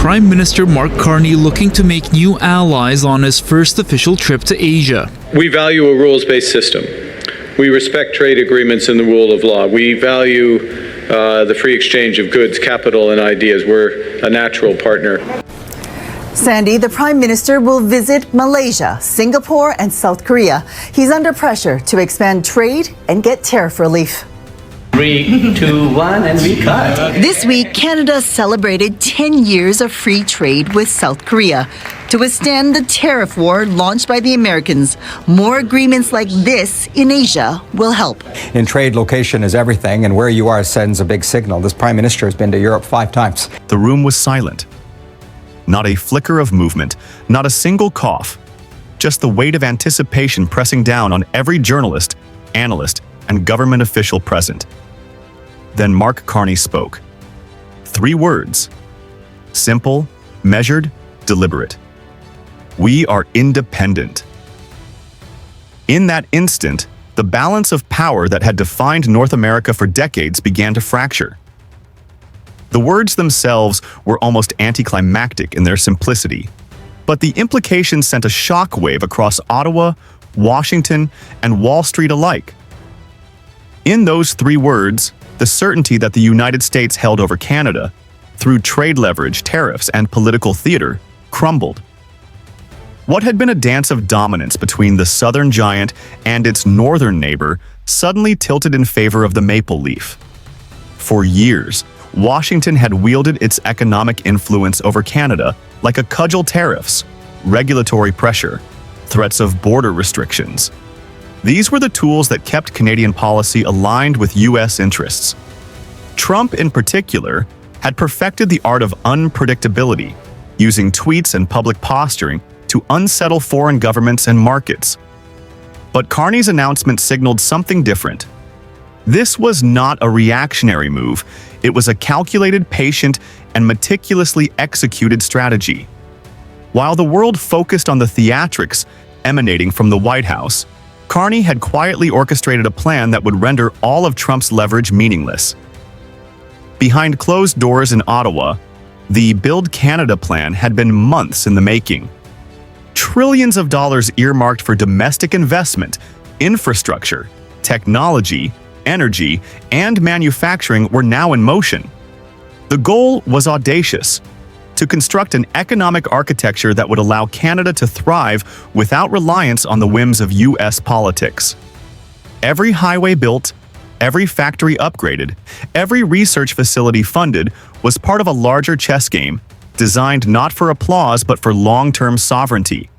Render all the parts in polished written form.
Prime Minister Mark Carney looking to make new allies on his first official trip to Asia. We value a rules-based system. We respect trade agreements and the rule of law. We value the free exchange of goods, capital, and ideas. We're a natural partner. Sandy, the Prime Minister will visit Malaysia, Singapore, and South Korea. He's under pressure to expand trade and get tariff relief. 3, 2, 1, and we cut. This week, Canada celebrated 10 years of free trade with South Korea. To withstand the tariff war launched by the Americans, more agreements like this in Asia will help. In trade, location is everything, and where you are sends a big signal. This Prime Minister has been to Europe 5 times. The room was silent. Not a flicker of movement, not a single cough. Just the weight of anticipation pressing down on every journalist, analyst, and government official present. Then Mark Carney spoke. 3 words. Simple, measured, deliberate. We are independent. In that instant, the balance of power that had defined North America for decades began to fracture. The words themselves were almost anticlimactic in their simplicity, but the implications sent a shockwave across Ottawa, Washington, and Wall Street alike. In those 3 words, the certainty that the United States held over Canada, through trade leverage, tariffs, and political theater, crumbled. What had been a dance of dominance between the southern giant and its northern neighbor suddenly tilted in favor of the maple leaf. For years, Washington had wielded its economic influence over Canada like a cudgel: tariffs, regulatory pressure, threats of border restrictions. These were the tools that kept Canadian policy aligned with U.S. interests. Trump, in particular, had perfected the art of unpredictability, using tweets and public posturing to unsettle foreign governments and markets. But Carney's announcement signaled something different. This was not a reactionary move. It was a calculated, patient, and meticulously executed strategy. While the world focused on the theatrics emanating from the White House, Carney had quietly orchestrated a plan that would render all of Trump's leverage meaningless. Behind closed doors in Ottawa, the Build Canada plan had been months in the making. Trillions of dollars earmarked for domestic investment, infrastructure, technology, energy, and manufacturing were now in motion. The goal was audacious: to construct an economic architecture that would allow Canada to thrive without reliance on the whims of U.S. politics. Every highway built, every factory upgraded, every research facility funded was part of a larger chess game, designed not for applause but for long-term sovereignty.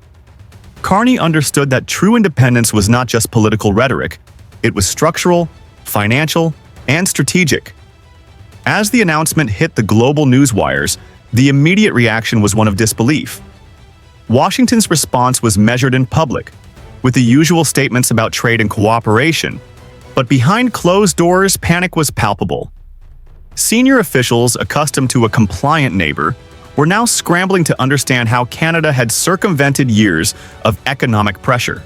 Carney understood that true independence was not just political rhetoric, it was structural, financial, and strategic. As the announcement hit the global news wires, the immediate reaction was one of disbelief. Washington's response was measured in public, with the usual statements about trade and cooperation, but behind closed doors, panic was palpable. Senior officials, accustomed to a compliant neighbor, were now scrambling to understand how Canada had circumvented years of economic pressure.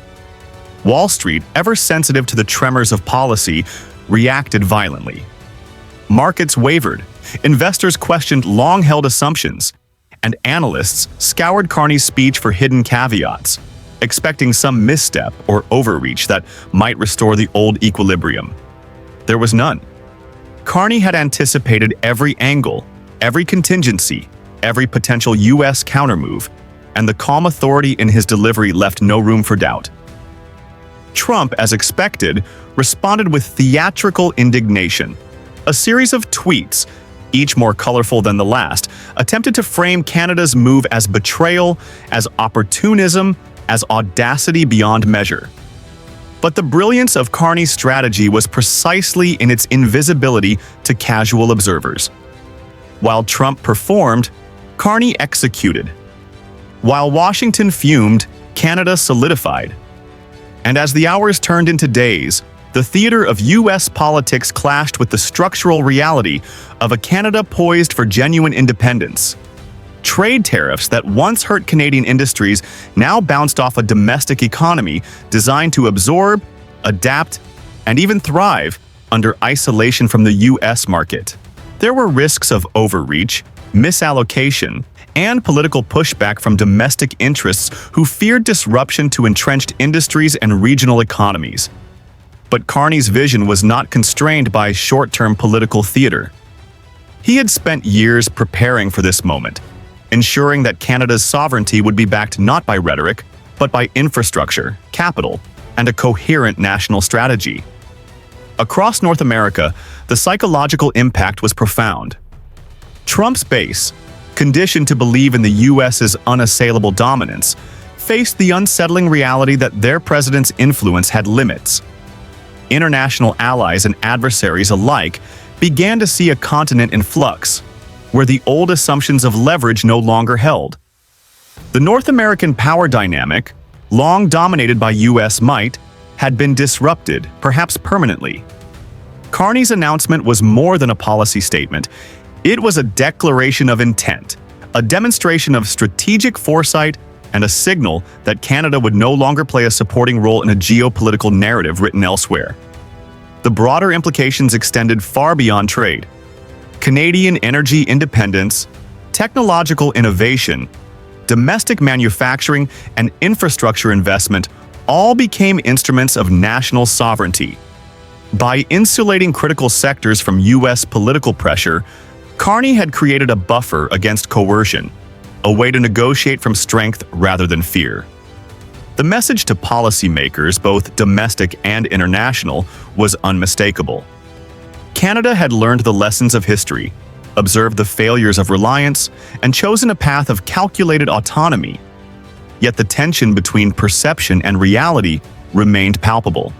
Wall Street, ever sensitive to the tremors of policy, reacted violently. Markets wavered, investors questioned long-held assumptions, and analysts scoured Carney's speech for hidden caveats, expecting some misstep or overreach that might restore the old equilibrium. There was none. Carney had anticipated every angle, every contingency, every potential U.S. countermove, and the calm authority in his delivery left no room for doubt. Trump, as expected, responded with theatrical indignation. A series of tweets, each more colorful than the last, attempted to frame Canada's move as betrayal, as opportunism, as audacity beyond measure. But the brilliance of Carney's strategy was precisely in its invisibility to casual observers. While Trump performed, Carney executed. While Washington fumed, Canada solidified. And as the hours turned into days, the theater of U.S. politics clashed with the structural reality of a Canada poised for genuine independence. Trade tariffs that once hurt Canadian industries now bounced off a domestic economy designed to absorb, adapt, and even thrive under isolation from the U.S. market. There were risks of overreach, misallocation, and political pushback from domestic interests who feared disruption to entrenched industries and regional economies. But Carney's vision was not constrained by short-term political theater. He had spent years preparing for this moment, ensuring that Canada's sovereignty would be backed not by rhetoric, but by infrastructure, capital, and a coherent national strategy. Across North America, the psychological impact was profound. Trump's base, conditioned to believe in the U.S.'s unassailable dominance, faced the unsettling reality that their president's influence had limits. International allies and adversaries alike began to see a continent in flux, where the old assumptions of leverage no longer held. The North American power dynamic, long dominated by U.S. might, had been disrupted, perhaps permanently. Carney's announcement was more than a policy statement. It was a declaration of intent, a demonstration of strategic foresight, and a signal that Canada would no longer play a supporting role in a geopolitical narrative written elsewhere. The broader implications extended far beyond trade. Canadian energy independence, technological innovation, domestic manufacturing, and infrastructure investment all became instruments of national sovereignty. By insulating critical sectors from U.S. political pressure, Carney had created a buffer against coercion, a way to negotiate from strength rather than fear. The message to policymakers, both domestic and international, was unmistakable. Canada had learned the lessons of history, observed the failures of reliance, and chosen a path of calculated autonomy. Yet the tension between perception and reality remained palpable.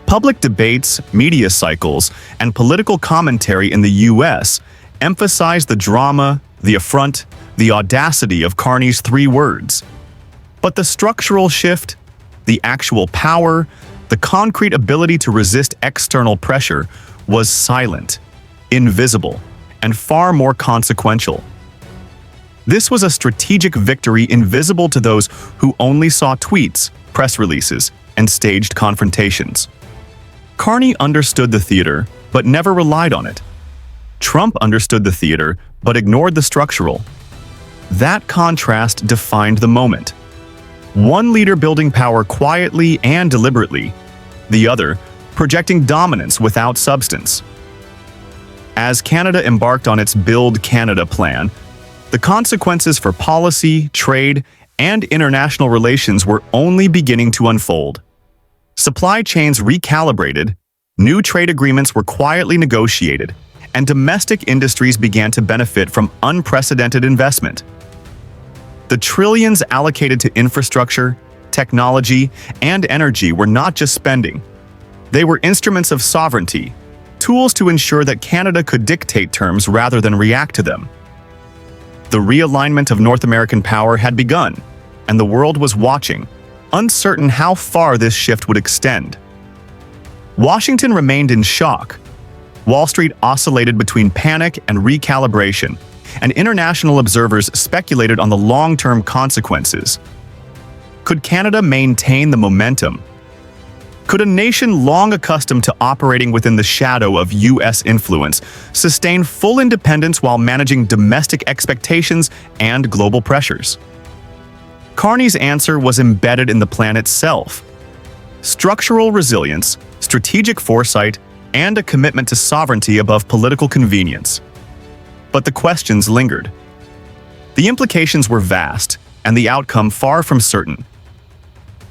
Public debates, media cycles, and political commentary in the U.S. emphasized the drama, the affront, the audacity of Carney's 3 words. But the structural shift, the actual power, the concrete ability to resist external pressure was silent, invisible, and far more consequential. This was a strategic victory invisible to those who only saw tweets, press releases, and staged confrontations. Carney understood the theater, but never relied on it. Trump understood the theater, but ignored the structural. That contrast defined the moment. One leader building power quietly and deliberately, the other projecting dominance without substance. As Canada embarked on its Build Canada plan, the consequences for policy, trade, and international relations were only beginning to unfold. Supply chains recalibrated, new trade agreements were quietly negotiated, and domestic industries began to benefit from unprecedented investment. The trillions allocated to infrastructure, technology, and energy were not just spending. They were instruments of sovereignty, tools to ensure that Canada could dictate terms rather than react to them. The realignment of North American power had begun, and the world was watching, uncertain how far this shift would extend. Washington remained in shock. Wall Street oscillated between panic and recalibration, and international observers speculated on the long-term consequences. Could Canada maintain the momentum? Could a nation long accustomed to operating within the shadow of U.S. influence sustain full independence while managing domestic expectations and global pressures? Carney's answer was embedded in the plan itself. Structural resilience, strategic foresight, and a commitment to sovereignty above political convenience. But the questions lingered. The implications were vast, and the outcome far from certain.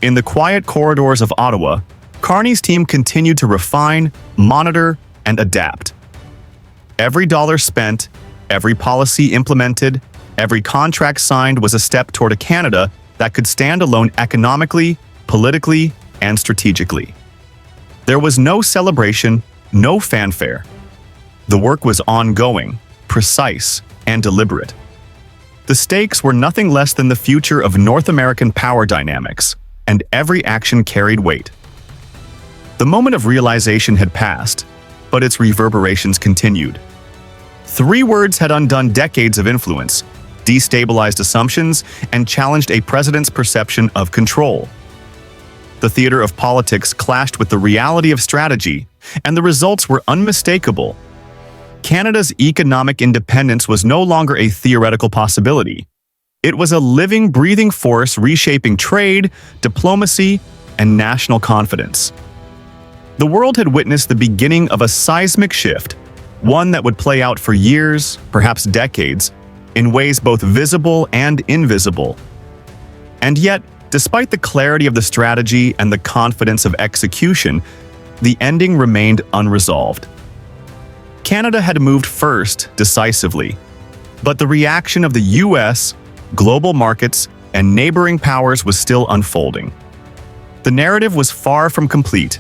In the quiet corridors of Ottawa, Carney's team continued to refine, monitor, and adapt. Every dollar spent, every policy implemented, every contract signed was a step toward a Canada that could stand alone economically, politically, and strategically. There was no celebration, no fanfare. The work was ongoing, precise, and deliberate. The stakes were nothing less than the future of North American power dynamics, and every action carried weight. The moment of realization had passed, but its reverberations continued. 3 words had undone decades of influence, destabilized assumptions, and challenged a president's perception of control. The theater of politics clashed with the reality of strategy, and the results were unmistakable. Canada's economic independence was no longer a theoretical possibility. It was a living, breathing force reshaping trade, diplomacy, and national confidence. The world had witnessed the beginning of a seismic shift, one that would play out for years, perhaps decades, in ways both visible and invisible. And yet, despite the clarity of the strategy and the confidence of execution, the ending remained unresolved. Canada had moved first decisively, but the reaction of the US, global markets, and neighboring powers was still unfolding. The narrative was far from complete,